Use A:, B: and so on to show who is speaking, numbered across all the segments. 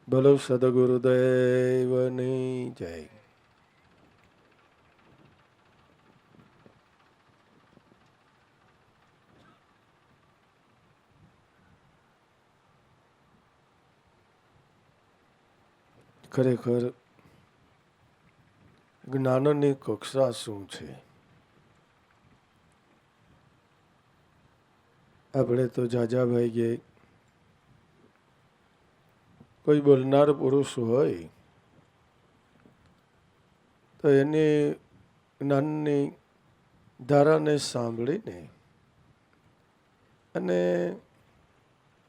A: બોલો સદગુરુદેવની જય. ખરેખર જ્ઞાનની કક્ષા શું છે? આપણે તો જાજાભાઈ કે કોઈ બોલનાર પુરુષ હોય તો એની જ્ઞાનની ધારાને સાંભળીને અને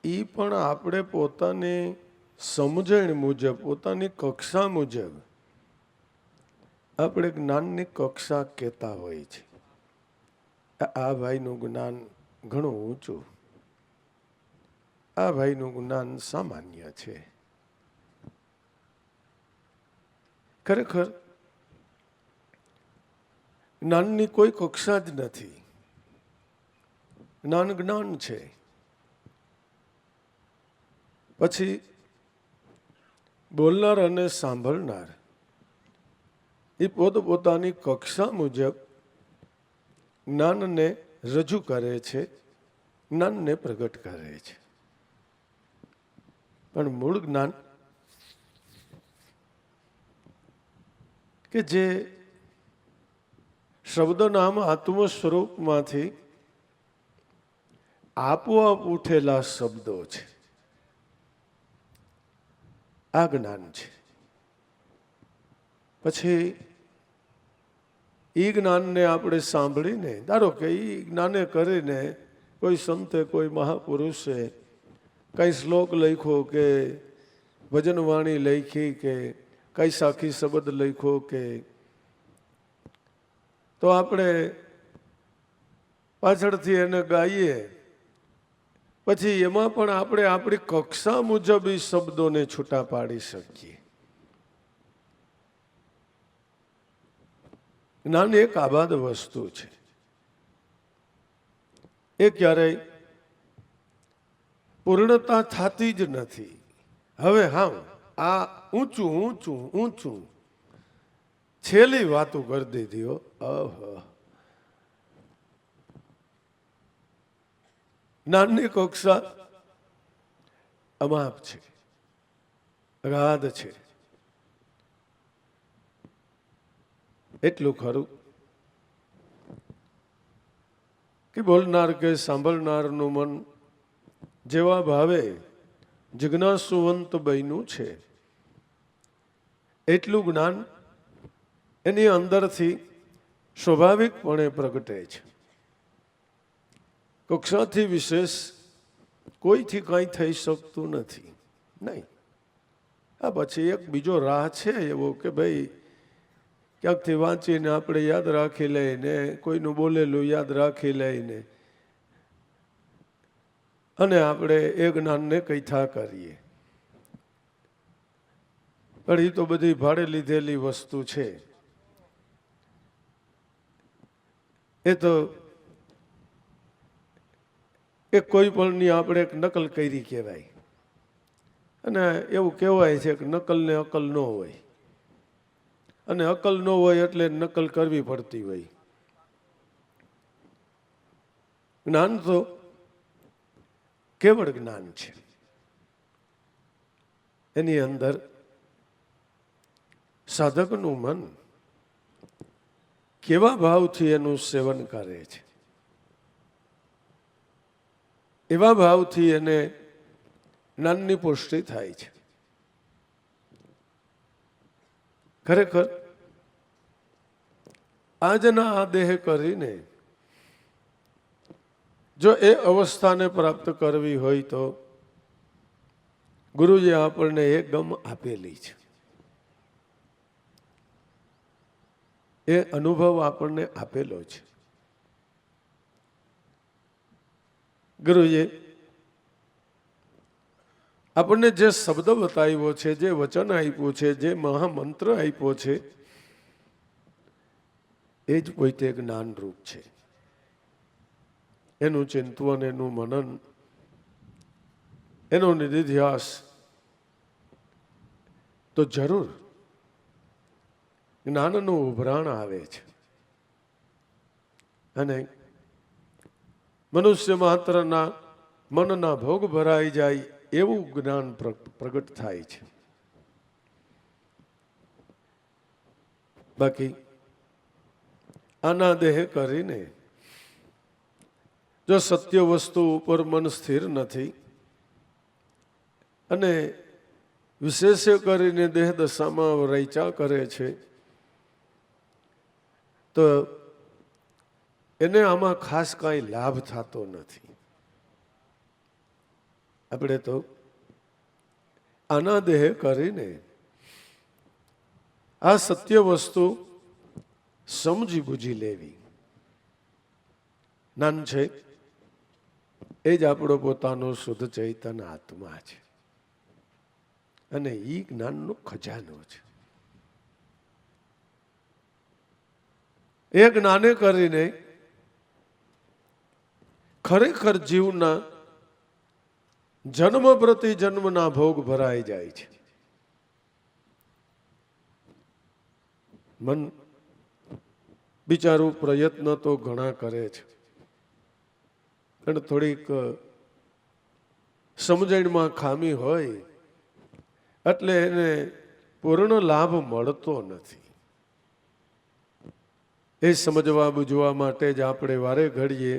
A: એ પણ આપણે પોતાની સમજણ મુજબ, પોતાની કક્ષા મુજબ આપણે જ્ઞાનની કક્ષા કહેતા હોય છે. આ ભાઈનું જ્ઞાન ઘણું ઊંચું, આ ભાઈનું જ્ઞાન સામાન્ય છે. ખરેખર જ્ઞાનની કોઈ કક્ષા જ નથી. જ્ઞાન જ્ઞાન છે. પછી બોલનાર અને સાંભળનાર એ પોતપોતાની કક્ષા મુજબ જ્ઞાનને રજૂ કરે છે, જ્ઞાનને પ્રગટ કરે છે. પણ મૂળ જ્ઞાન કે જે શબ્દ નામ આત્મ સ્વરૂપમાંથી આપોઆપ ઉઠેલા શબ્દો છે, આ જ્ઞાન છે. પછી એ જ્ઞાનને આપણે સાંભળીને, ધારો કે એ જ્ઞાને કરીને કોઈ સંતે, કોઈ મહાપુરુષે કઈ શ્લોક લખ્યો કે ભજનવાણી લખી કે કઈ સાખી શબ્દ લખ્યો કે, તો આપણે પાછળથી એને ગાઈએ. પછી એમાં પણ આપણે આપણી કક્ષા મુજબ એ શબ્દોને છૂટા પાડી શકીએ. જ્ઞાન એક આબાદ વસ્તુ છે. એ ક્યારેય પૂર્ણતા થતી જ નથી. હવે હા, આ ઊંચું ઊંચું ઊંચું છેલ્લી વાતો કરી દીધી હો. જ્ઞાનની કક્ષા અમાપ છે, અગાધ છે. એટલું ખરું કે બોલનાર કે સાંભળનારનું મન જેવા ભાવે જિજ્ઞાસુવંત બન્યું છે, એટલું જ્ઞાન એની અંદરથી સ્વાભાવિકપણે પ્રગટે છે. કક્ષાથી વિશેષ કોઈથી કંઈ થઈ શકતું નથી. નહીં. આ પછી એક બીજો રાહ છે એવો કે ભાઈ ક્યાંકથી વાંચીને આપણે યાદ રાખી લઈને, કોઈનું બોલેલું યાદ રાખી લઈને અને આપણે એ જ્ઞાનને કથા કરીએ. પણ એ તો બધી ભાડે લીધેલી વસ્તુ છે. એ તો એક કોઈ પણની આપણે એક નકલ કરી કહેવાય. અને એવું કહેવાય છે કે નકલને અકલ ન હોય, અને અકલ ન હોય એટલે નકલ કરવી પડતી હોય. જ્ઞાન તો કેવળ જ્ઞાન છે. એની અંદર સાધકનું મન કેવા ભાવથી એનું સેવન કરે છે, એવા ભાવથી એને જ્ઞાનની પુષ્ટિ થાય છે. ખરેખર આજના આ દેહ કરીને જો એ અવસ્થાને પ્રાપ્ત કરવી હોય તો ગુરુએ આપણને એ ગમ આપેલી છે, એ અનુભવ આપણને આપેલો છે. ગુરુએ આપણને જે શબ્દ બતાવ્યો છે, જે વચન આપ્યું છે, જે મહામંત્ર આપ્યો છે, એ જ પોતે જ્ઞાનરૂપ છે. એનું ચિંતન, એનું મનન, એનો નિધિધ્યાસ તો જરૂર જ્ઞાનનું ઉભરાણ આવે છે અને મનુષ્ય માત્રના મનના ભોગ ભરાઈ જાય એવું જ્ઞાન પ્રગટ થાય છે. બાકી આના દેહ કરીને જો સત્ય વસ્તુ ઉપર મન સ્થિર નથી અને વિશેષ કરીને દેહ દશામાં રૈચા કરે છે તો એને આમાં ખાસ કાંઈ લાભ થતો નથી. આપણે તો આના દેહ કરીને આ સત્ય વસ્તુ સમજી બુજી લેવી. જ્ઞાન છે એ જ આપણો પોતાનો શુદ્ધ ચૈતન્ય આત્મા છે અને એ જ્ઞાનનો ખજાનો છે. એ જ્ઞાને કરીને ખરેખર જીવના જન્મ પ્રતિ જન્મના ભોગ ભરાઈ જાય છે. મન બિચારું પ્રયત્ન તો ઘણા કરે છે પણ થોડીક સમજણમાં ખામી હોય એટલે એને પૂર્ણ લાભ મળતો નથી. એ સમજવા બુજવા માટે જ આપણે વારે ઘડીએ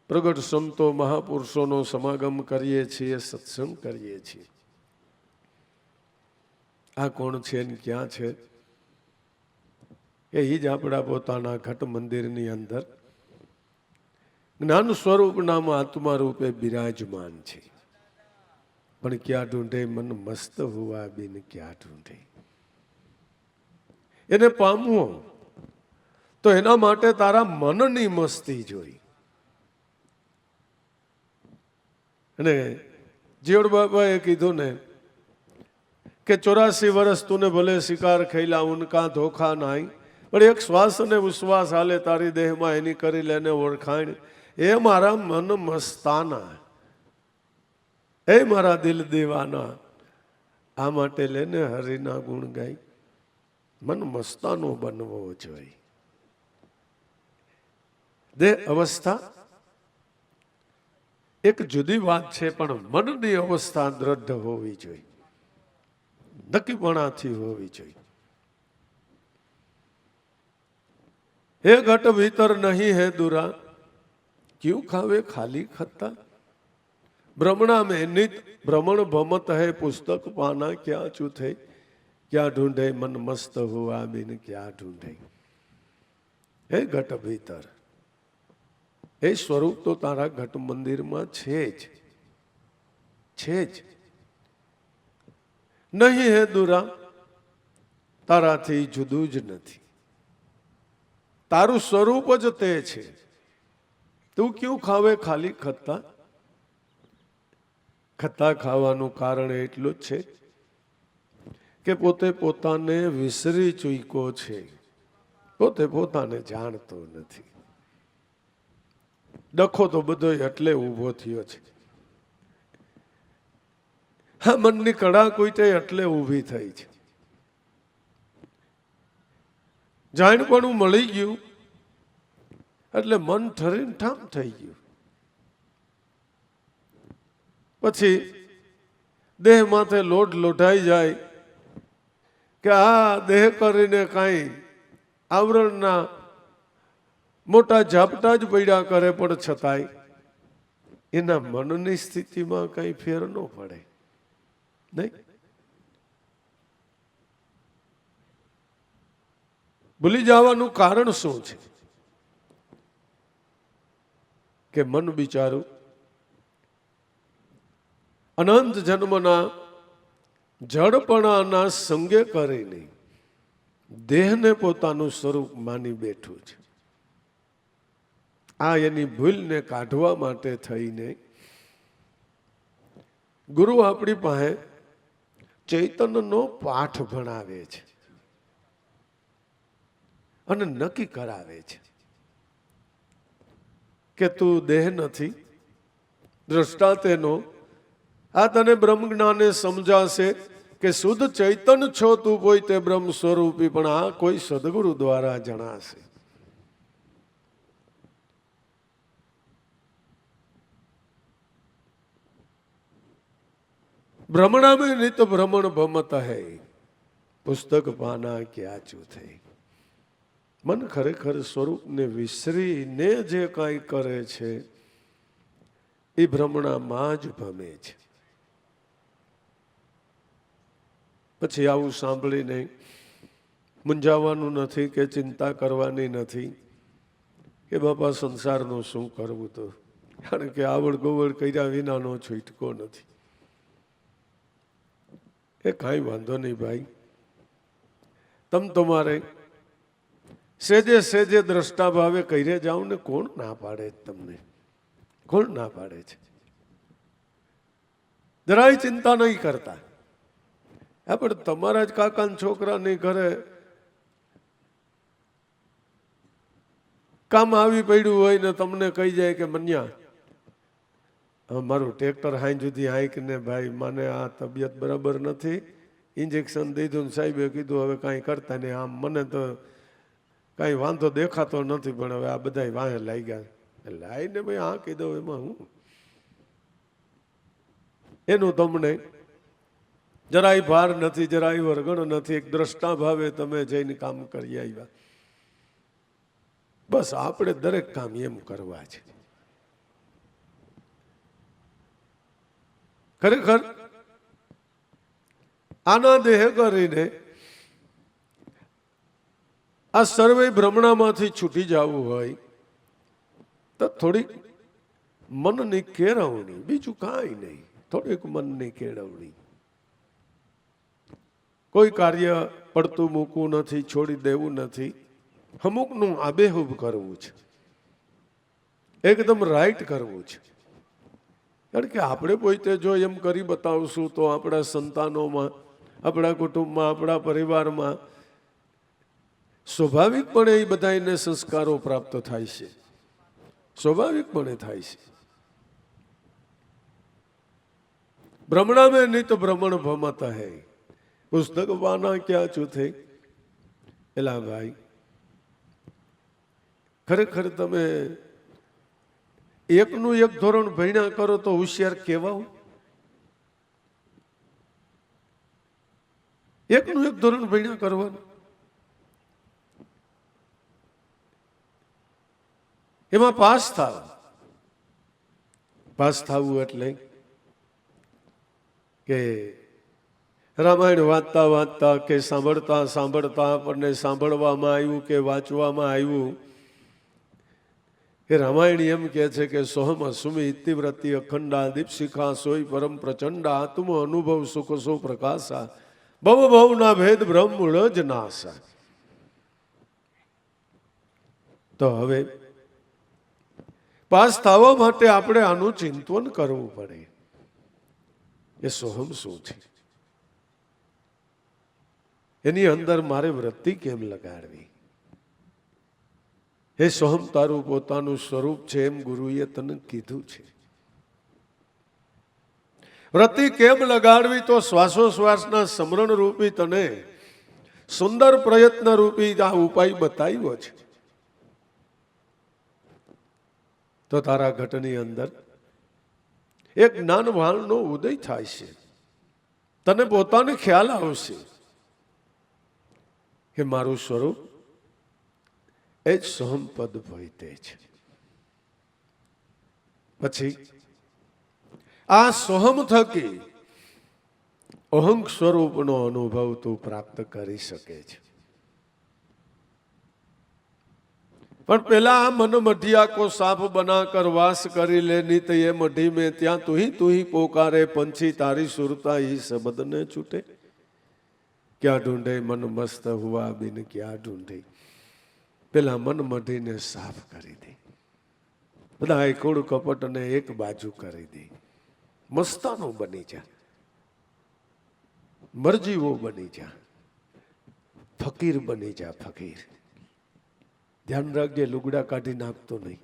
A: પ્રગટ સંતો મહાપુરુષોનો સમાગમ કરીએ છીએ, સત્સંગ કરીએ છીએ. આ કોણ છે ને ક્યાં છે એ જ આપણા પોતાના ઘટ મંદિરની અંદર જ્ઞાન સ્વરૂપ નામ આત્મા રૂપે બિરાજમાન છે. પણ ક્યાં ઢૂંઢે મન મસ્ત હુઆ બિન ક્યાં ઢૂંઢે. એને પામવો તો એના માટે તારા મનની મસ્તી જોઈ. અને જીવડ બાબાએ કીધું ને કે 84 વર્ષ તુને ભલે શિકાર ખેલા ઉનકા ધોખા નાઈ, પણ એક શ્વાસ અને ઉશ્વાસ હાલે તારી દેહમાં એની કરી લેને ઓળખાણ. એ મારા મન મસ્તાના, એ મારા દિલ દીવાના, આ માટે લેને હરિના ગુણ ગાઈ. મન મસ્તાનો બનવો જોઈએ. દેહ અવસ્થા એક જુદી વાત છે પણ મનની અવસ્થા દ્રઢ હોવી જોઈએ, નક્કીપણાથી હોવી જોઈએ. હે ઘટ ભીતર નહીં હે દુરા, ક્યું ખાવે ખાલી ખત્તા. ભ્રમણા में नित भ्रमण भमत है पुस्तक पाना क्या चूथे. क्या ढूंढे मन मस्त हुआ बिन क्या ढूंढे. હે ઘટ ભીતર, એ સ્વરૂપ તો તારા ઘટ મંદિરમાં છે જ નહીં હે દુરા, તારાથી જુદું જ નથી. તારું સ્વરૂપ જ તે છે. તું ક્યું ખાવે ખાલી ખત્તા. ખત્તા ખાવાનું કારણ એટલું જ છે કે પોતે પોતાને વિસરી ચૂક્યો છે, પોતે પોતાને જાણતો નથી. ડખો તો બધો એટલે ઊભો થયો છે. હા, મનની કડા કોઈ એટલે ઊભી થઈ છે. જાણપણું મળી ગયું એટલે મન ઠરીને ઠામ થઈ ગયું. પછી દેહ માથે લોટ લોઢાઈ જાય કે આ દેહ કરીને કાંઈ આવરણના મોટા ઝાપટા જ પડ્યા કરે, પણ છતાંય એના મનની સ્થિતિમાં કઈ ફેર ન પડે. નહીં, ભૂલી જવાનું કારણ શું છે કે મન બિચારું અનંત જન્મના જડપણાના સંગે કરીને દેહને પોતાનું સ્વરૂપ માની બેઠું છે. આ એની ભૂલને કાઢવા માટે થઈને ગુરુ આપણી પાસે ચૈતન્યનો પાઠ ભણાવે છે અને નક્કી કરાવે છે કે તું દેહ નથી, દ્રષ્ટા તેનો. આ તને બ્રહ્મ જ્ઞાને સમજાશે કે શુદ્ધ ચૈતન્ય છો તું પોતે બ્રહ્મ સ્વરૂપી, પણ આ કોઈ સદગુરુ દ્વારા જણાશે. ભ્રમણા में नित भ्रमण भमत है, પુસ્તક પાના ક્યાં ચૂથે. મન ખરેખર સ્વરૂપને વિસરીને જે કાંઈ કરે છે એ ભ્રમણામાં જ ભમે છે. પછી આવું સાંભળીને મૂંઝાવાનું નથી કે ચિંતા કરવાની નથી કે બાપા સંસારનું શું કરવું, તો કારણ કે આવડ ગોવડ કર્યા વિનાનો છૂટકો નથી. એ કાંઈ વાંધો નહીં ભાઈ, તમારે સેજે સેજે દ્રષ્ટા ભાવે કહીને જાઓ ને, કોણ ના પાડે તમને? કોણ ના પાડે છે? જરાય ચિંતા નહીં કરતા. પણ તમારા જ કાકાના છોકરાની ઘરે કામ આવી પડ્યું હોય ને તમને કહી જાય કે મન્યા મારું ટ્રેક્ટર હાઈ સુધી હાઈક ને ભાઈ મને આ તબિયત બરાબર નથી, ઇન્જેક્શન દીધું ને સાહેબે કીધું હવે કાંઈ કરતા નહીં, આમ મને તો કાંઈ વાંધો દેખાતો નથી, પણ હવે આ બધા વાહે લાગ્યા. લાઈને ભાઈ હા કહી દઉં એમાં હું? એનું તમને જરાય ભાર નથી, જરાય વરગણ નથી. એક દ્રષ્ટા ભાવે તમે જઈને કામ કરી આવ્યા. બસ આપણે દરેક કામ એમ કરવા છે. ખરેખર આના દેહ કરીને આ સર્વે ભ્રમણામાંથી છૂટી જવું હોય તો થોડીક મનની કેળવણી, બીજું કાંઈ નહીં, થોડીક મનની કેળવણી. કોઈ કાર્ય પડતું મૂકવું નથી, છોડી દેવું નથી, અમુકનું આબેહૂબ કરવું છે, એકદમ રાઈટ કરવું છે. કારણ કે આપણે પોતે જો એમ કરી બતાવશું તો આપણા સંતાનોમાં, આપણા કુટુંબમાં, આપણા પરિવારમાં સ્વાભાવિકપણે એ બધાને સંસ્કારો પ્રાપ્ત થાય છે, સ્વાભાવિકપણે થાય છે. ભ્રમણા में नित भ्रमण भमत है, પુસ્તક પાના ક્યાં ચૂથે. એલા ભાઈ, ખરેખર તમે એકનું એક ધોરણ ભણ્યા કરો તો હોશિયાર કેવાઓ? એકનું એક ધોરણ ભણ્યા કરવાનું, એમાં પાસ થાવ. પાસ થવું એટલે કે રામાયણ વાંચતા વાંચતા કે સાંભળતા સાંભળતા આપણને સાંભળવામાં આવ્યું કે વાંચવામાં આવ્યું કે રામાયણ એમ કહે છે કે સોહમ સુમિ ઇતિવ્રતિ અખંડા દીપશિખા સોય પરમ પ્રચંડા આત્મ અનુભવ સુખ સો પ્રકાશા ભવ ભવના ભેદ બ્રહ્મ જ નાશા. તો હવે પાસ થવા માટે આપણે આનું ચિંતન કરવું પડે. એ સોહમ શું છે? એની અંદર મારે વૃત્તિ કેમ લગાડવી? એ સોહમ તારું પોતાનું સ્વરૂપ છે એમ ગુરુએ તને કીધું છે. વૃત્તિ કેમ લગાડવી? તો શ્વાસોશ્વાસના સમરણ રૂપી તને સુંદર પ્રયત્ન રૂપી આ ઉપાય બતાવ્યો છે. તો તારા ઘટની અંદર એક જ્ઞાન વાળનો ઉદય થાય છે. તને પોતાને ખ્યાલ આવશે કે મારું સ્વરૂપ એ જ સોહમ પદ ભયતે છે. પછી આ સોહમ થકી અહંગ સ્વરૂપનો અનુભવ તું પ્રાપ્ત કરી શકે છે. પણ પેલા આ મન મઢિયા કો સાફ બના કર વાસ કરી લે નિત ये मढ़ी में ત્યાં તું ही પોકારે पंछी તારી સુરતા ही शब्द ने छूटे. क्या ढूंढे मन मस्त हुआ बिन क्या ढूंढे. પેલા મન મઢીને સાફ કરી દે, બધા કૂડ કપટને એક બાજુ કરી દે, મસ્તાનો બની જા, મરજીવો બની જા, ફકીર બની જા. ફકીર ધ્યાન રાખજે, લુગડા કાઢી નાખતો નહીં,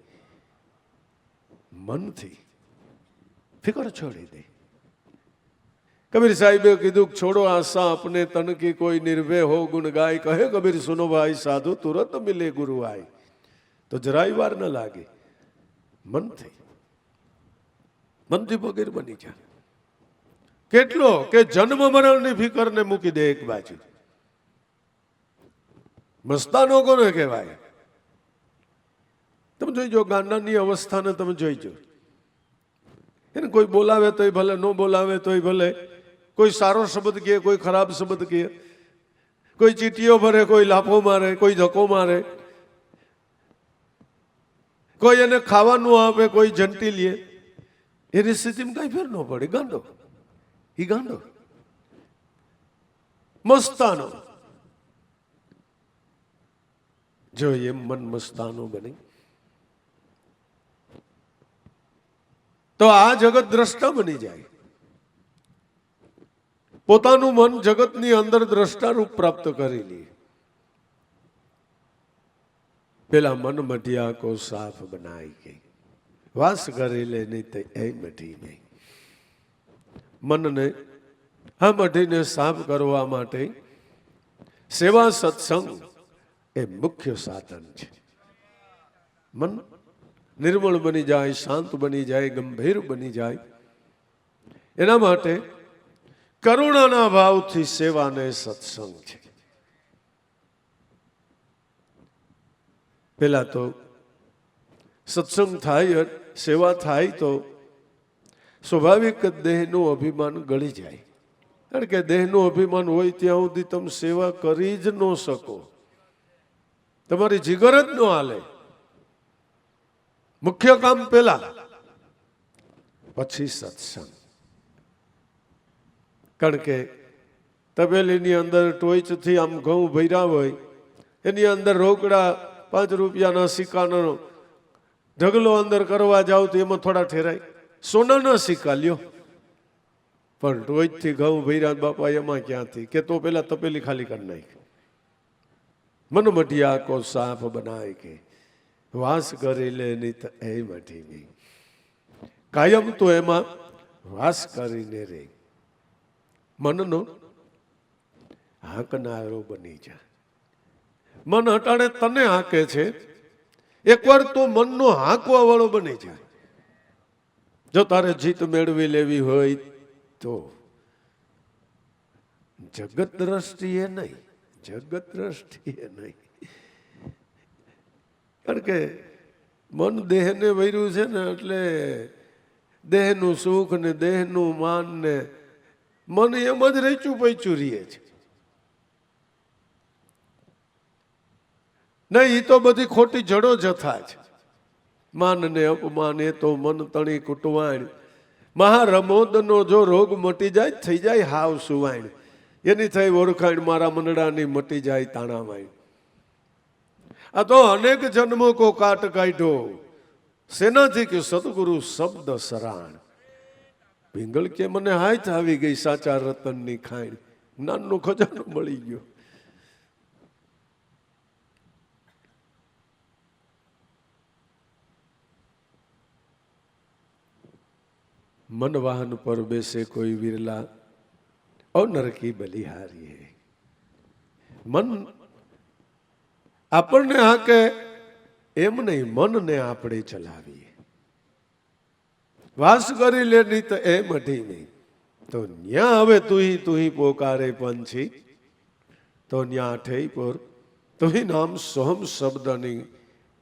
A: મનથી ફિકર છોડી દે. કબીર સાહેબે કીધું છોડો આશા अपने तन की कोई निर्भय हो गुण गाय કહે કબીર સુનો ભાઈ સાધુ તુરત મિલે ગુરુ આય તો જરાય વાર ન લાગે મનથી વગેરે બની જાય કેટલો કે જન્મ મરણની ફિકર ને મૂકી દે એક બાજુ મસ્તાનો કોને કહેવાય તમે જોઈજો ગાંડાની અવસ્થાને તમે જોઈજો એને કોઈ બોલાવે તોય ભલે ન બોલાવે તોય ભલે કોઈ સારો શબ્દ કહે કોઈ ખરાબ શબ્દ કહે કોઈ ચીટીઓ ભરે કોઈ લાફો મારે કોઈ ધક્કો મારે કોઈ એને ખાવાનું આપે કોઈ જંટી લે એની સ્થિતિમાં કઈ ફેર ન પડે ગાંડો ઈ ગાંડો મસ્તાનો જો એમ મન મસ્તાનો બને તો આ જગત દ્રષ્ટા બની જાય પોતાનું મન જગતની અંદર દ્રષ્ટા રૂપ પ્રાપ્ત કરી લે પેલા મન મઢિયા કો સાફ બનાય કે વાસ કરી લે નહીં તો એ મઢી નહીં મનને આ મઢીને સાફ કરવા માટે સેવા સત્સંગ એ મુખ્ય સાધન છે મન નિર્મળ બની જાય શાંત બની જાય ગંભીર બની જાય એના માટે કરુણાના ભાવથી સેવાને સત્સંગ છે પેલા તો સત્સંગ થાય સેવા થાય તો સ્વાભાવિક દેહનું અભિમાન ગળી જાય કારણ કે દેહનું અભિમાન હોય ત્યાં સુધી તમે સેવા કરી જ ન શકો તમારી જીગર જ ન હાલે મુખ્ય કામ પેલા પછી સત્સંગ કારણ કે તપેલીની અંદર ટોચથી આમ ઘઉં ભર્યા હોય એની અંદર રોકડા 5 રૂપિયાના સિક્કાનો ઢગલો અંદર કરવા જાવ તો એમાં થોડા ઠેરાય સોનાના સિક્કા લ્યો પણ ટોચથી ઘઉં ભર્યા બાપા એમાં ક્યાંથી કે તો પેલા તપેલી ખાલી કરી નાખ મન મઢિયા કો સાફ બનાય કે વાસ કરી લે નહીં તો એ મઢી નહીં કાયમ તો એમાં વાસ કરીને રે મનનો હાંકનારો બની જાય મન હટાડે તને હાંકે છે એકવાર તો મનનો હાંકવા વાળો બની જાય જો તારે જીત મેળવી લેવી હોય તો જગત દ્રષ્ટિએ નહીં કારણ કે મન દેહને વૈર્યું છે ને એટલે દેહનું સુખ ને દેહનું માન ને મન એમ જ રેચું પૈચું રહીએ છે નહીં એ તો બધી ખોટી જડો જથા છે માન ને અપમાન એ તો મન તણી કુટવાણ મહારમોદનો જો રોગ મટી જાય થઈ જાય હાવ સુવાણ એની થઈ ઓળખાણ મારા મંડળાની મટી જાય તાણાવાય આ તો અનેક જન્મો કો કાટ કાઢ્યો સેનાથી કે સદગુરુ શબ્દ સરાણ પિંગળ કે મને હાથ આવી ગઈ સાચા રતનની ખાણ જ્ઞાનનો ખજાનો મળી ગયો मन वाहन पर बेसे कोई विरला और नरकी बलिहारी है मन આપણને હાકે એમ નહીં મનને આપણે ચલાવીએ વાસ કરી લે નહીં તો એ મઢી નહીં તો ન્યા હવે તુહી પોકારે પંછી તો ન્યા ઠેઈ પર તુહી નામ સોહમ શબ્દની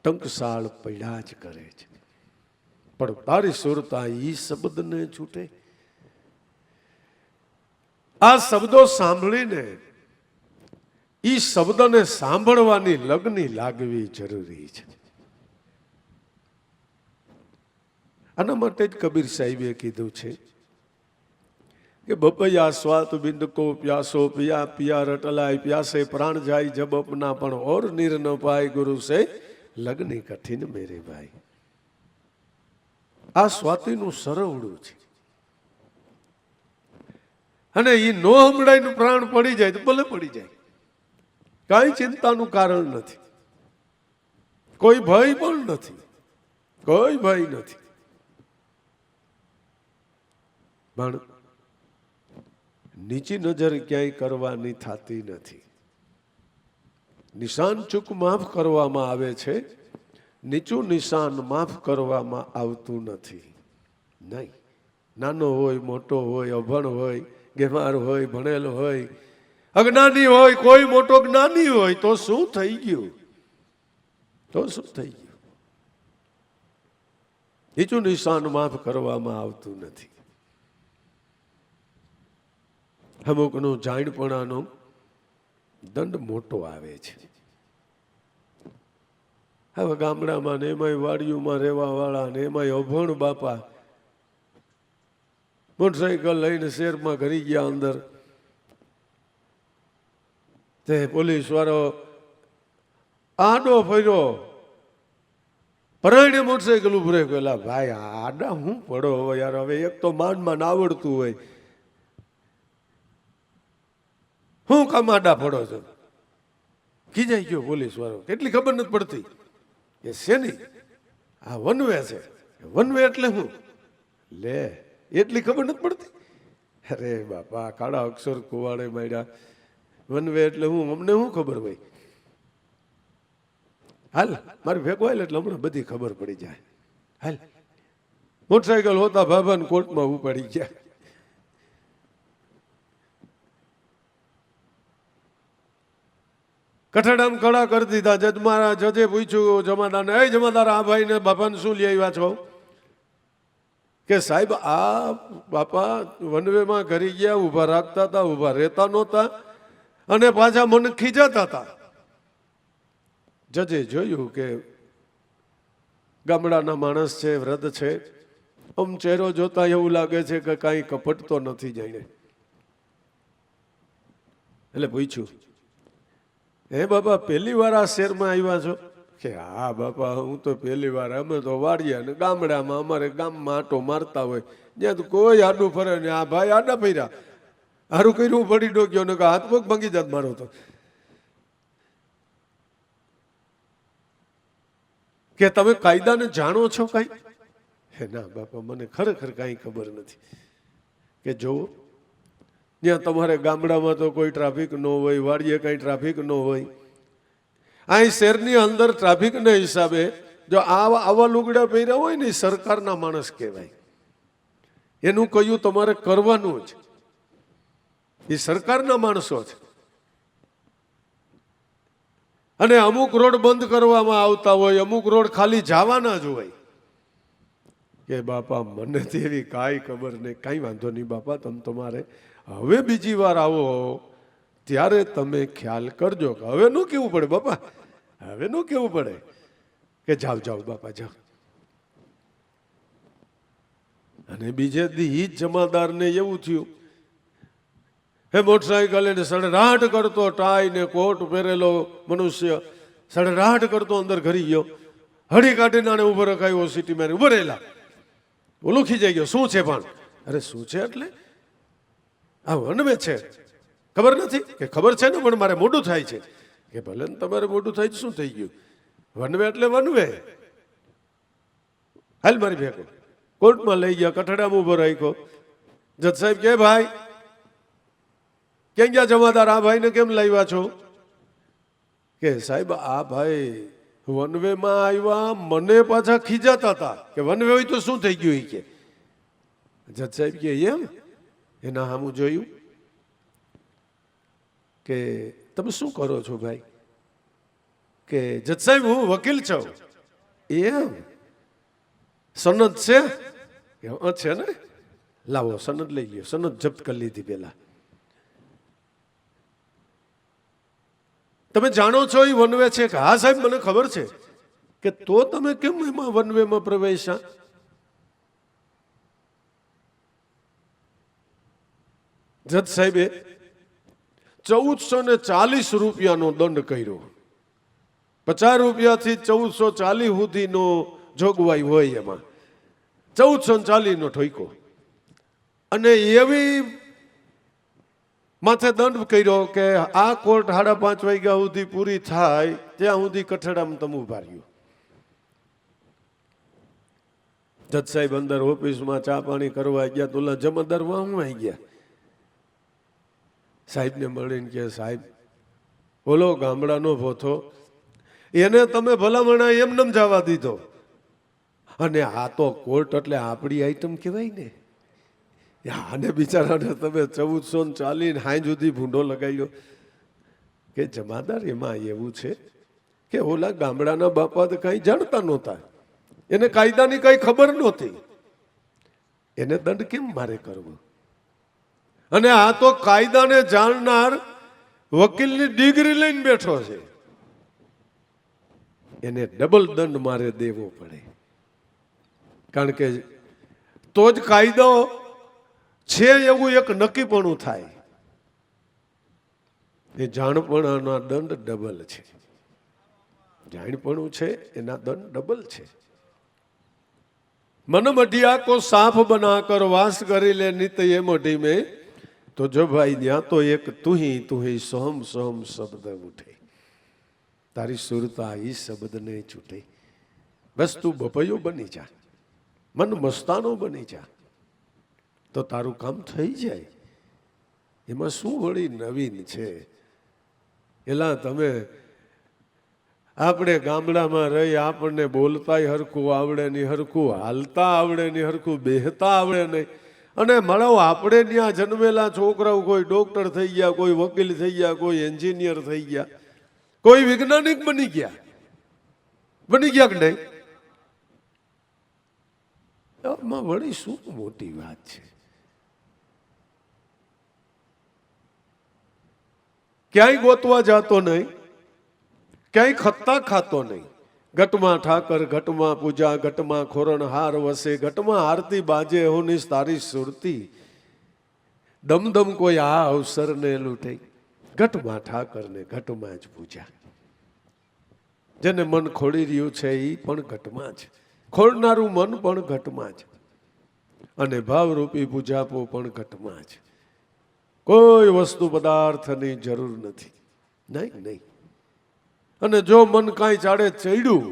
A: ટંકસાળ પડ્યા જ કરે છે પણ તારી સુરતા ઈ શબ્દને છૂટે આ શબ્દો સાંભળીને ઈ શબ્દને સાંભળવાની લગની લાગવી જરૂરી છે આના માટે જ કબીર સાહેબે કીધું છે કે બપૈયા સ્વાત બિંદ કો પ્યાસો પિયા પિયા રટલાય પ્યાસે પ્રાણ જાય જબ અપના પણ ઓર નીર ન પાય ગુરુ સે લગની કઠિન મેરે ભાઈ આ સ્વાતિનું સરવડું છે અને એ નો હમણાં પ્રાણ પડી જાય તો ભલે પડી જાય કઈ ચિંતાનું કારણ નથી કોઈ ભય પણ નથી કોઈ ભય નથી પણ નીચી નજર ક્યાંય કરવાની થતી નથી. નિશાન ચૂક માફ કરવામાં આવે છે, નીચું નિશાન માફ કરવામાં આવતું નથી. નહીં, નાનો હોય, મોટો હોય, અભણ હોય, ગેમાર હોય, ભણેલો હોય, અજ્ઞાની હોય, કોઈ મોટો જ્ઞાની હોય, તો શું થઈ ગયું? તો શું થઈ ગયું? નીચું નિશાન માફ કરવામાં આવતું નથી. અમુકનું જાણપણાનો દંડ મોટો આવે છે. હવે ગામડામાં ને એમાંય વાડીઓમાં રહેવા વાળા ને એમાંય અભણ બાપા મોટરસાઇકલ લઈને શહેરમાં ઘરી ગયા. અંદર તે પોલીસ વાળો આડો ફર્યો, પરાયણે મોટરસાઇકલ ઉભરે ગયેલા. ભાઈ આડા હું પડો હવે યાર, હવે એક તો માંડ આવડતું હોય, હું કામ આડા પડો છો? ખીજાઈ ગયો પોલીસ વાળો. કેટલી ખબર નથી પડતી એ શેની? આ વનવે છે. વનવે એટલે હું લે એટલી ખબર નથી પડતી. અરે બાપા, કાળા અક્ષર કુવાડે માંડ્યા. વનવે એટલે હું, અમને શું ખબર હોય? હાલ મારી ભેગો હાલ એટલે હમણાં બધી ખબર પડી જાય. હાલ મોટરસાઇકલ હોતા બાબાને કોર્ટમાં ઉપાડી ગયા. કઠડામ કડા કરી દીધા. જજે પૂછ્યું જમાદારને, એ જમાદાર આ ભાઈ ને બાપાને શું લઈ આવ્યા છો? કે સાહેબ આ બાપા વનવેમાં ઘરી ગયા, ઊભા રાખતા હતા, ઊભા રહેતા નહોતા અને પાછા મને ખીજાતા હતા. જજે જોયું કે ગામડાના માણસ છે, વૃદ્ધ છે, આમ ચહેરો જોતા એવું લાગે છે કે કાંઈ કપટ તો નથી જઈને. એટલે પૂછ્યું, હે બાપા પહેલી વાર આ શહેરમાં આવ્યા છો? કે હા બાપા હું તો પહેલી વાર. અમે તો વાડિયા ને ગામડામાં અમારે ગામમાં આટો મારતા હોય, જ્યાં તો કોઈ આડું ફરે ને આ ભાઈ આડા ફર્યા, હારું કર્યું પડી ડોક્યો ને હાથ પગ ભાંગી જાત મારો તો. કે તમે કાયદાને જાણો છો કાંઈ? હે ના બાપા મને ખરેખર કાંઈ ખબર નથી. કે જુઓ, જ્યાં તમારે ગામડામાં તો કોઈ ટ્રાફિક ન હોય, વાડીએ કાંઈ ટ્રાફિક ન હોય, અહીં શહેરની અંદર ટ્રાફિકના હિસાબે જો આવા લુગડા પહેર્યા હોય ને, સરકારના માણસ કહેવાય. એનું કહ્યું તમારે કરવાનું જ. એ સરકારના માણસો છે. અને અમુક રોડ બંધ કરવામાં આવતા હોય, અમુક રોડ ખાલી જવાના જ હોય. કે બાપા મને તેવી કાંઈ ખબર નહીં. કાંઈ વાંધો નહીં બાપા, તમે તમારે હવે બીજી વાર આવો ત્યારે તમે ખ્યાલ કરજો. કે હવે નું કેવું પડે બાપા, હવે નું કેવું પડે કે જાઓ જાઓ બાપા જાઓ. અને બીજે દી જમાદારને એવું થયું, હે મોટરસાઇકલ એને સડરાટ કરતો, ટાઈ ને કોટ પહેરેલો મનુષ્ય સડરાટ કરતો અંદર ઘરી ગયો. હળી કાઢીને આને ઉભો રખાયો. સિટી માં ઉભો રહેલા. ઓલું ખીજાઈ ગયો, શું છે પણ? અરે શું છે એટલે? આ વનવે છે, ખબર નથી? કે ખબર છે ને પણ મારે મોઢું થાય છે. કે ભલે ને તમારે મોઢું થાય શું થઈ ગયું? વનવે એટલે વનવે. હાલ મારી ભેગો. કોર્ટમાં લઈ ગયા, કઠડામાં ઉભો રાખ્યો. જજ સાહેબ કે ભાઈ ક્યાં ગયા જમાદાર? આ ભાઈને કેમ લાવ્યા છો? કે સાહેબ આ ભાઈ વનવેમાં આવ્યા, મને પાછા ખીજાતા હતા. કે વનવે હોય તો શું થઈ ગયું? કે જજ સાહેબ કે એમ? એના સામું જોયું કે તમે શું કરો છો ભાઈ? કે જજ સાહેબ હું વકીલ છું. એમ? સનદ છે? છે ને, લાવો સનદ લઈ ગયો. સનદ જપ્ત કરી લીધી. પેલા તમે જાણો છો એ વનવે છે? કે હા સાહેબ મને ખબર છે. કે તો તમે કેમ એમાં વનવેમાં પ્રવેશ્યા? જજ સાહેબે 1440 રૂપિયાનો દંડ કર્યો. 50 રૂપિયાથી 1440 સુધીનો જોગવાઈ હોય એમાં. 1440 નો ઠોકો. અને એવી માથે દંડ કર્યો કે આ કોર્ટ 5:30 વાગ્યા સુધી પૂરી થાય ત્યાં સુધી કઠડામાં તમે ઉભા રહ્યો. જજ સાહેબ અંદર ઓફિસમાં ચા પાણી કરવા ગયા તો ઓલા જમાદાર વાહમાં આવી ગયા. સાહેબને મળીને કે સાહેબ ઓલો ગામડાનો ભોથો એને તમે ભલામણા એમને જવા દીધો, અને આ તો કોર્ટ એટલે આપણી આઈટમ કહેવાય ને. આને બિચારાને તમે 1440 હાઈ સુધી ભૂંડો લગાવ્યો. કે જમાદાર એમાં એવું છે કે ઓલા ગામડાના બાપા તો કાંઈ જાણતા નહોતા, એને કાયદાની કઈ ખબર નહોતી, એને દંડ કેમ મારે કરવો? અને આ તો કાયદાને જાણનાર વકીલની ડિગ્રી લઈને બેઠો છે, એને ડબલ દંડ મારે દેવો પડે. કારણ કે તો જ કાયદો છે એવું એક નક્કીપણું થાય. એ જાણપણાના દંડ ડબલ છે, જાણપણું છે એના દંડ ડબલ છે. મન મઢિયા કો સાફ બના કર વાસ કરી લે નિત એ મઢી में, તો જો ભાઈ ત્યાં તો એક તું ही સોહમ સોહમ શબ્દ ઉઠે. તારી સુરતા ઈ શબ્દ ને છૂટે. બસ તું બપૈયો બની જા, મન મસ્તાનો બની જા, તો તારું કામ થઈ જાય. એમાં શું વળી નવીન છે? એલા તમે આપણે ગામડામાં રહી, આપણને બોલતાય હરખું આવડે નહીં, હરખું હાલતા આવડે નહીં, હરખું બેહતા આવડે નહીં. અને મળો આપણે ત્યાં જન્મેલા છોકરાઓ કોઈ ડોક્ટર થઈ ગયા, કોઈ વકીલ થઈ ગયા, કોઈ એન્જિનિયર થઈ ગયા, કોઈ વૈજ્ઞાનિક બની ગયા કે નહીં? આમાં વળી શું મોટી વાત છે? ક્યાંય ગોતવા જાતો નહીં, ક્યાંય ખત્તા ખાતો નહીં. ઘટમાં ઠાકર, ઘટમાં પૂજા, ઘટમાં ખોરણ હાર વસે, ઘટમાં આરતી બાજે હોની તારી સુરતી. દમદમ કોઈ આ અવસરને લૂંટે. ઘટમાં ઠાકર ને ઘટમાં જ પૂજા. જેને મન ખોડી રહ્યું છે એ પણ ઘટમાં જ, ખોડનારું મન પણ ઘટમાં જ, અને ભાવરૂપી પૂજાપો પણ ઘટમાં જ. કોઈ વસ્તુ પદાર્થની જરૂર નથી. નહીં. અને જો મન કાંઈ ચાડે ચડ્યું,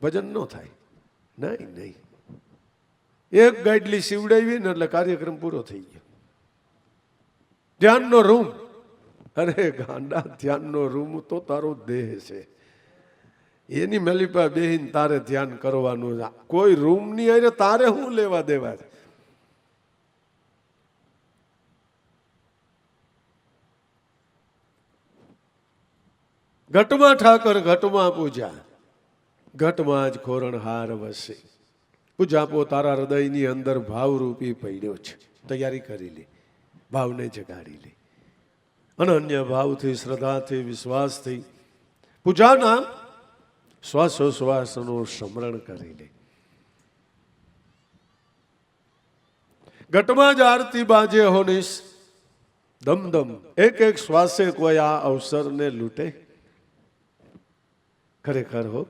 A: ભજન ન થાય. નહીં. એક ગાડલી સીવડાવી ને એટલે કાર્યક્રમ પૂરો થઈ ગયો. ધ્યાનનો રૂમ, અરે ગાંડા, ધ્યાનનો રૂમ તો તારો દેહ છે. એની મેલીપા બેહીને તારે ધ્યાન કરવાનું. કોઈ રૂમની આરે તારે શું લેવા દેવા છે? ઘટમાં ઠાકર, ઘટમાં પૂજા, ઘટમાં જ ખોરણ હાર વસે. પૂજાપો તારા હૃદયની અંદર ભાવરૂપી પડ્યો છે. તૈયારી કરી લે, ભાવને જગાડી લે. અનન્ય ભાવથી, શ્રદ્ધાથી, વિશ્વાસથી પૂજાના શ્વાસોશ્વાસનું સ્મરણ કરી લે. ઘટમાં જ આરતી બાજે હોનીશ, દમદમ એક એક શ્વાસે કોઈ આ અવસરને લૂંટે. ખરેખર હો,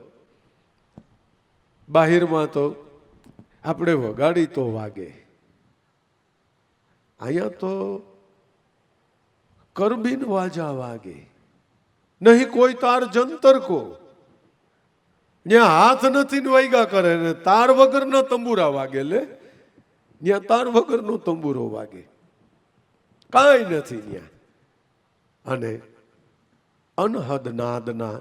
A: બાહિરમાં તો આપણે વગાડી તો વાગે, અહીંયા તો કરબીન વાજા વાગે. નહીં કોઈ તાર જંતર કો, ત્યાં હાથ નથી ને વાગ્યા કરે ને તાર વગરના તંબુરા વાગે. લે, ત્યાં તાર વગરનો તંબુરો વાગે, કાંઈ નથી ત્યાં. અને અનહદ નાદના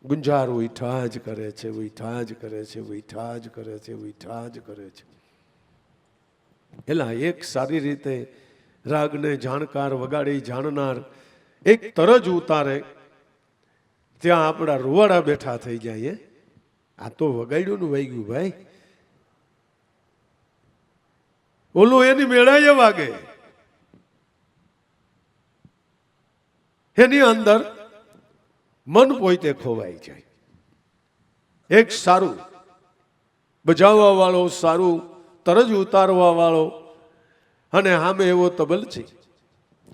A: ગુંજારો ઉઠા જ કરે છે, ઉઠા જ કરે છે, ઉઠા જ કરે છે, ઉઠા જ કરે છે. એલા એક સારી રીતે રાગને જાણકાર, વગાડી જાણનાર એક તરજ ઉતારે, ત્યાં આપણા રૂવાડા બેઠા થઈ જાય. આ તો વગાડ્યું ને વાગ્યું ભાઈ, ઓલું એની મેળાએ વાગે, એની અંદર મન પોતે ખોવાઈ જાય. એક સારું બજાવવા વાળો, સારું તરજ ઉતારવા વાળો, અને સામે એવો તબલ છે.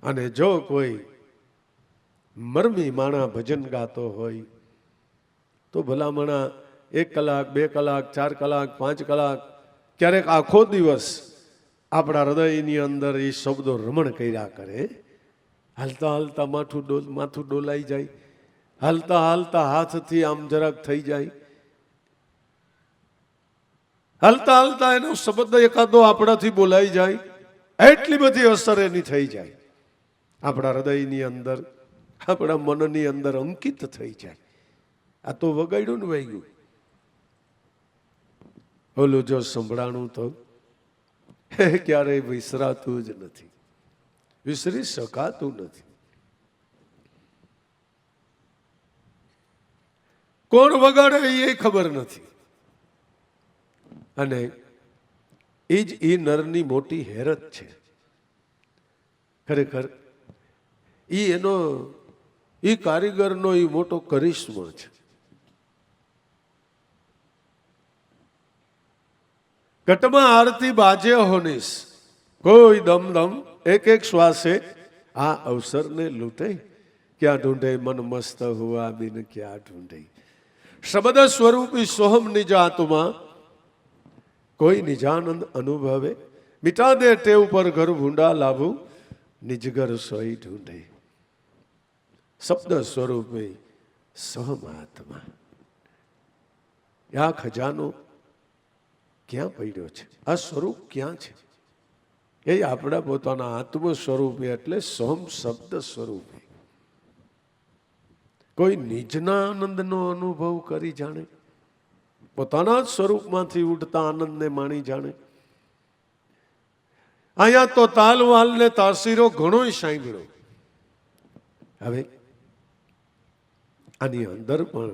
A: અને જો કોઈ મરમી માણા ભજન ગાતો હોય તો ભલામણા 1 કલાક, 2 કલાક, 4 કલાક, 5 કલાક, ક્યારેક આખો દિવસ આપણા હૃદયની અંદર એ શબ્દો રમણ કર્યા કરે. હાલતા હાલતા માથું ડોલાઈ જાય, હાલતા હાલતા હાથથી આમ જરાક થઈ જાય, હાલતા હાલતા એનો શબ્દ એકાદો આપણાથી બોલાઈ જાય. એટલી બધી અસર એની થઈ જાય. આપણા હૃદયની અંદર, આપણા મનની અંદર અંકિત થઈ જાય. આ તો વગાડ્યું ને વાગ્યું, ઓલું જો સંભળાણું તો ક્યારેય વિસરાતું જ નથી, વિસરી શકાતું નથી. કોણ વગાડે એ ખબર નથી. અને એ જ એ નરની મોટી હેરત છે. ખરેખર એ કારીગરનો એ મોટો કરિશ્મો છે. ઘટમાં આરતી બાજે હોનીશ, કોઈ દમ દમ એક એક શ્વાસે આ અવસરને લૂંટે. ક્યાં ઢૂંઢે મન મસ્ત હુઆ બિન ક્યાં ઢૂંઢે. શબ્દ સ્વરૂપી સોહમ નિજ આત્મા, કોઈ નિજાનંદ અનુભવે. મિટા દે ટેવ પર ઘર ભૂંડા લાભું, નિજ ઘર સોઈ ઢૂંઢે. શબ્દ સ્વરૂપે સોહમ આત્મા, આ ખજાનો ક્યાં પડ્યો છે? આ સ્વરૂપ ક્યાં છે? એ આપણા પોતાના આત્મ સ્વરૂપે, એટલે સોહમ શબ્દ સ્વરૂપે. કોઈ નિજના આનંદનો અનુભવ કરી જાણે, પોતાના જ સ્વરૂપમાંથી ઉઠતા આનંદને માણી જાણે. અહીંયા તો તાલવાલ ને તાસીરો ઘણોય સાંભળ્યો. હવે આની અંદર પણ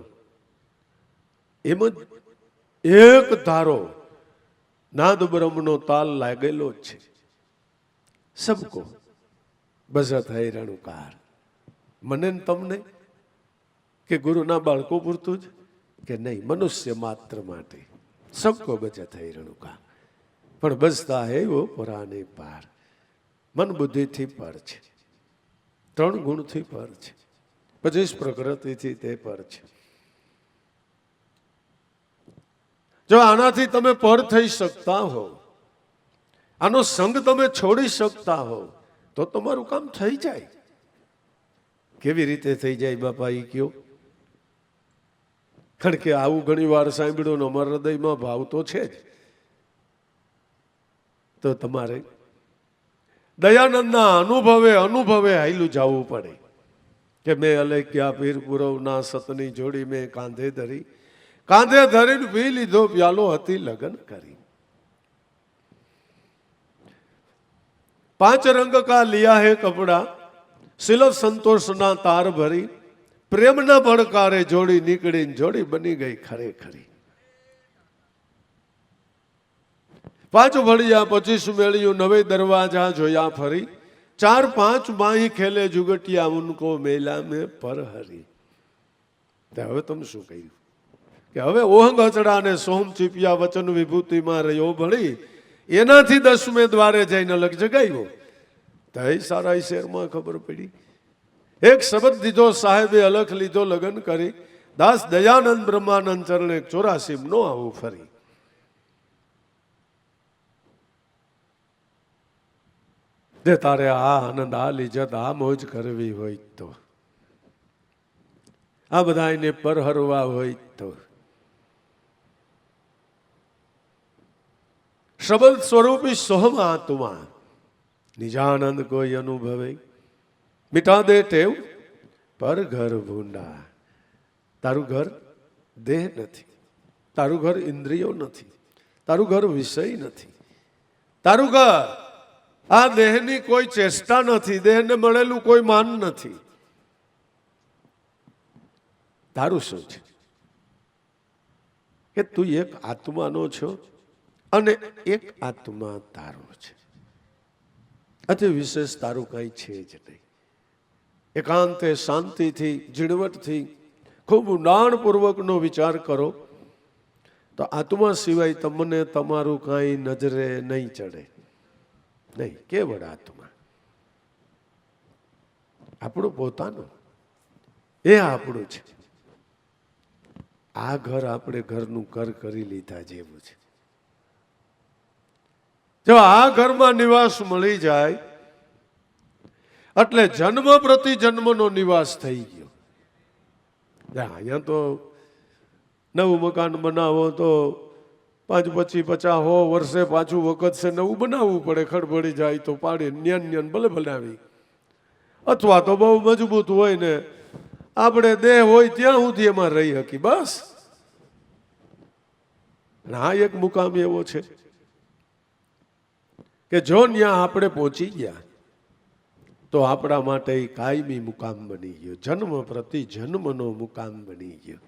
A: એમ જ એક ધારો નાદ બ્રહ્મનો તાલ લાગેલો જ છે. સબકો બજત હૈ રણુકાર. મને ને તમને કે ગુરુના બાળકો પૂરતું જ કે નહીં, મનુષ્ય માત્ર માટે. સબકો બજત હૈ રણુકાર. પણ બજતા હૈ વો પુરાને પાર. મન બુદ્ધિથી પર છે, 3 ગુણથી પર છે, 25 પ્રકૃતિથી તે પર છે. જો આનાથી તમે પર થઈ શકતા હો, આનો સંગ તમે છોડી શકતા હો, તો તમારું કામ થઈ જાય. કેવી રીતે થઈ જાય બાપા એ કયો? કારણ કે આવું ઘણી વાર સાંભળ્યું ને અમારા હૃદયમાં ભાવ તો છે જ. તો તમારે દયાનંદના અનુભવે હાયલું જવું પડે કે મેં અલેખ્યા પીર પુરવના સતની જોડી મેં કાંધે ધરીને પી લીધો પ્યાલો હતી લગન કરી. 5 રંગ કા લિયા હે કપડા, સિલવ સંતોષના તાર ભરી. પ્રેમના પડકારે જોડી નીકળીને જોડી બની ગઈ ખરેખરી. 5 ભળિયા 25 મેળ્યું, 9 દરવાજા જોયા ફરી. 4 5 માહી ખેલે જુગટિયા, ઉनको મેલા મેં પર હરી. હવે તમે શું કહ્યું કે હવે ઓહંગ હચડા ને સોમ ચીપિયા વચન વિભૂતિમાં રહ્યો ભળી, એનાથી 10મે દ્વારે જઈને અલગ જગાવ્યો. તો એ સારા શેરમાં ખબર પડી. એક શબ્દ દીધો સાહેબે અલખ લીધો લગન કરી. દાસ દયાનંદ બ્રહ્માનંદ ચરણે 84 નો આવું ફરી. જે તારે આ આનંદ આ લીજત આ મોજ કરવી હોય તો, આ બધા એને પર હરવા હોય તો, શબ્દ સ્વરૂપી સોહમ આત્મા નિજાનંદ કોઈ અનુભવે. મિટા દે ટેવ પર ઘર ભૂંડા. તારું ઘર દેહ નથી, તારું ઘર ઇન્દ્રિયો નથી, તારું ઘર વિષય નથી, તારું ઘર આ દેહની કોઈ ચેષ્ટા નથી, દેહને મળેલું કોઈ માન નથી. તારું શું છે કે તું એક આત્માનો છો અને એક આત્મા તારો છે. અતિ વિશેષ તારું કઈ છે જ નહીં. એકાંતે શાંતિથી ઝીણવટથી ખૂબ ઊંડાણપૂર્વકનો વિચાર કરો તો આત્મા સિવાય તમને તમારું કાંઈ નજરે નહીં ચડે. નહીં, કેવળ આત્મા આપણું પોતાનું, એ આપણું છે. આ ઘર આપણે ઘરનું કર કરી લીધા જેવું છે. જો આ ઘરમાં નિવાસ મળી જાય એટલે જન્મ પ્રતિ જન્મનો નિવાસ થઈ ગયો. અહીંયા તો નવું મકાન બનાવો તો 5 પછી 50 વર્ષે પાછું વખત છે નવું બનાવવું પડે. ખડબડી જાય તો પાડી ન્યન ભલે બનાવી. અથવા તો બહુ મજબૂત હોય ને આપણે દેહ હોય ત્યાં સુધી એમાં રહી શકી બસ. આ એક મુકામ એવો છે કે જો ત્યાં આપણે પહોંચી ગયા તો આપણા માટે એ કાયમી મુકામ બની ગયો, જન્મ પ્રતિ જન્મનો મુકામ બની ગયો,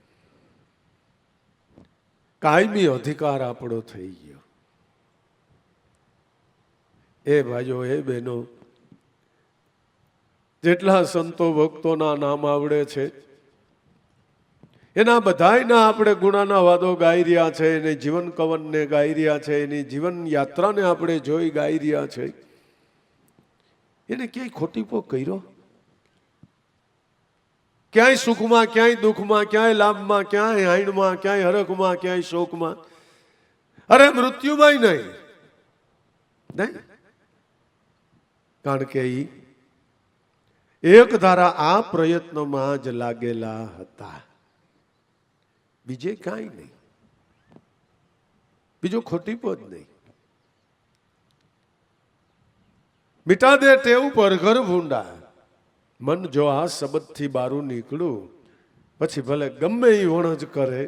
A: કાયમી અધિકાર આપણો થઈ ગયો. એ ભાઈઓ એ બહેનો, જેટલા સંતો ભક્તોના નામ આવડે છે એના બધાયના આપણે ગુણાના વાદો ગાઈ રહ્યા છે, એની જીવન કવનને ગાઈ રહ્યા છે, એની જીવન યાત્રાને આપણે જોઈ ગાઈ રહ્યા છે. એને ક્યાંય ખોટીપો કર્યો? ક્યાંય સુખમાં, ક્યાંય દુઃખમાં, ક્યાંય લાભમાં, ક્યાંય હાઈણમાં, ક્યાંય હરખમાં, ક્યાંય શોકમાં, અરે મૃત્યુમાં નહીં. કારણ કે એક ધારા આ પ્રયત્નમાં જ લાગેલા હતા, બીજે કાંઈ નહીં, બીજો ખોટીપો જ નહીં. મિટા દે ટેવ પર ઘર ભૂંડા, મન જો આ શબ્દથી બારું નીકળું પછી ભલે ગમે એ વણજ કરે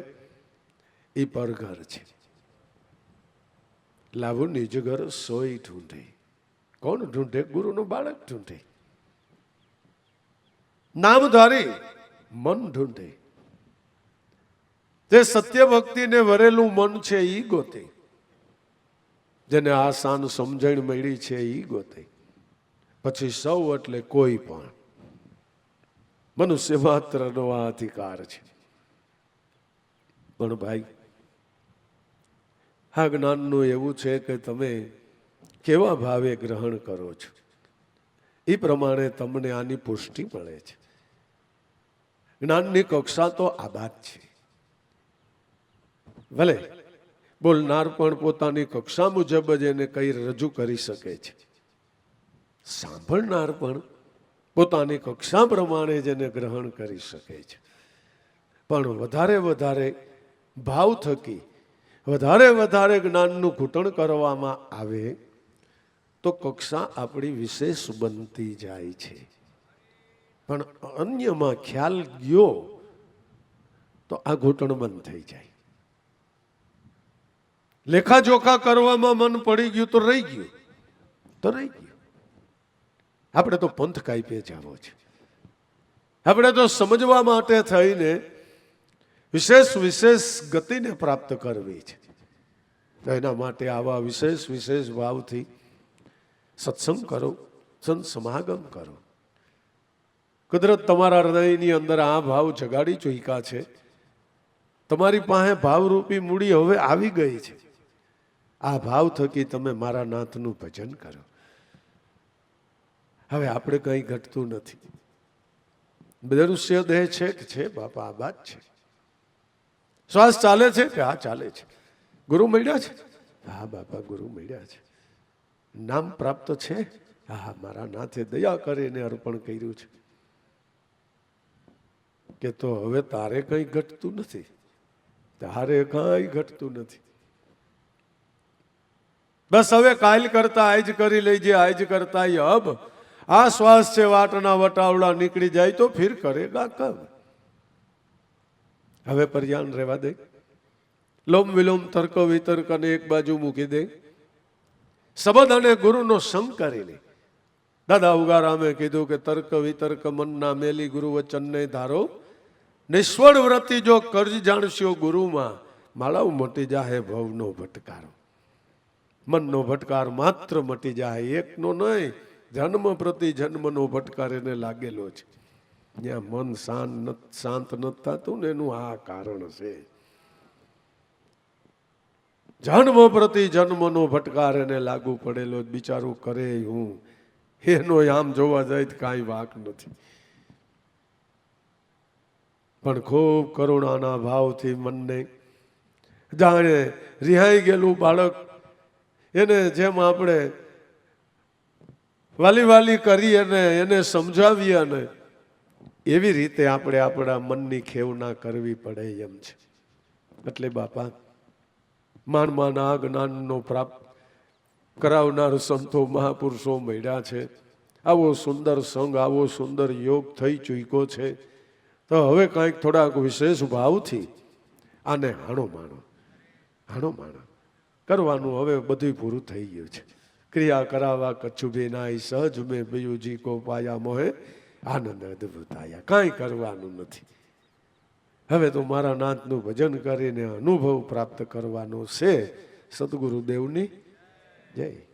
A: એ પરઘર છે. લાવું નિજ ઘર સોય ઢૂંઢે. કોણ ઢૂંઢે? ગુરુનો બાળક ઢૂંઢે, નામધારી મન ઢૂંઢે. જે સત્ય ભક્તિને વરેલું મન છે ઈ ગોતે, જેને આસાન સમજણ મળી છે ઈ ગોતે. પછી સૌ એટલે કોઈ પણ. મનુષ્ય માત્રનો આ અધિકાર છે. પણ ભાઈ, આ જ્ઞાનનું એવું છે કે તમે કેવા ભાવે ગ્રહણ કરો છો એ પ્રમાણે તમને આની પુષ્ટિ મળે છે. જ્ઞાનની કક્ષા તો આબાદ છે. ભલે બોલનાર પણ પોતાની કક્ષા મુજબ જ એને કઈ રજૂ કરી શકે છે, સાંભળનાર પણ પોતાની કક્ષા પ્રમાણે જ એને ગ્રહણ કરી શકે છે. પણ વધારે વધારે ભાવ થકી વધારે વધારે જ્ઞાનનું ઘૂંટણ કરવામાં આવે તો કક્ષા આપણી વિશેષ બનતી જાય છે. પણ અન્યમાં ખ્યાલ ગયો તો આ ઘૂંટણ બંધ થઈ જાય. લેખાજોખા કરવામાં મન પડી ગયું તો રહી ગયું, તો રહી ગયું. આપણે તો પંથ કાપીએ જાવો છે. આપણે તો સમજવા માટે થઈને વિશેષ વિશેષ ગતિને પ્રાપ્ત કરવી છે. તો એના માટે આવા વિશેષ વિશેષ ભાવથી સત્સંગ કરો, સંત સમાગમ કરો. કુદરત તમારા હૃદયની અંદર આ ભાવ જગાડી ચૂક્યા છે. તમારી પાસે ભાવરૂપી મૂડી હવે આવી ગઈ છે. આ ભાવ થકી તમે મારા નાથનું ભજન કરો. હવે આપણે કંઈ ઘટતું નથી. દૃશ્ય દેહ છે કે છે બાપા, આ વાત છે. શ્વાસ ચાલે છે કે હા ચાલે છે. ગુરુ મળ્યા છે? હા બાપા ગુરુ મળ્યા છે. નામ પ્રાપ્ત છે? હા મારા નાથે દયા કરીને અર્પણ કર્યું છે. કે તો હવે તારે કંઈ ઘટતું નથી, તારે કંઈ ઘટતું નથી. બસ હવે કાલ કરતા આજ કરી લેજે, આજ કરતા અબ. આ શ્વાસ છે વાટના વટાવડા નીકળી જાય તો ફિર કરેગા કબ. હવે પર્યાન રહેવા દે. લોમ વિલોમ તર્ક વિતર્ક અને એક બાજુ મૂકી દે. શબ્દ અને ગુરુનો સંગ કરીને દાદા ઉગારામે કીધું કે તર્ક વિતર્ક મનના મેલી ગુરુ વચનને ધારો. નિષ્ફળ વ્રતિ જો કરજ જાણશો ગુરુમાં, માળાઓ મટી જાહે ભવનો ભટકારો. મનનો ભટકાર માત્ર મટી જાય, એકનો નહીં, જન્મ પ્રતિ જન્મનો ભટકાર એને લાગેલો છે. જ્યાં મન શાંત નથી થતું ને એનું આ કારણ છે. જન્મ પ્રતિ જન્મનો ભટકાર એને લાગુ પડેલો. બિચારું કરે હું એનો આમ જોવા જાય તો કાંઈ વાક નથી. પણ ખૂબ કરુણાના ભાવથી મનને જાણે રિહાઈ ગયેલું બાળક, એને જેમ આપણે વાલી વાલી કરી અને એને સમજાવીએ ને એવી રીતે આપણે આપણા મનની ખેવના કરવી પડે એમ છે. એટલે બાપા માનમાના જ્ઞાનનો પ્રાપ્ત કરાવનાર સંતો મહાપુરુષો મળ્યા છે. આવો સુંદર સંગ, આવો સુંદર યોગ થઈ ચૂક્યો છે, તો હવે કાંઈક થોડાક વિશેષ ભાવથી આને હાણો માણો કરવાનું હવે બધું પૂરું થઈ ગયું છે. ક્રિયા કરાવા કચ્છુ બેનાઈ સહજ મેં બયુજી કો પાયા મોહે આનંદ અદભુતાયા. કાંઈ કરવાનું નથી. હવે તો મારા નાથનું ભજન કરીને અનુભવ પ્રાપ્ત કરવાનો છે. સદગુરુદેવની જય.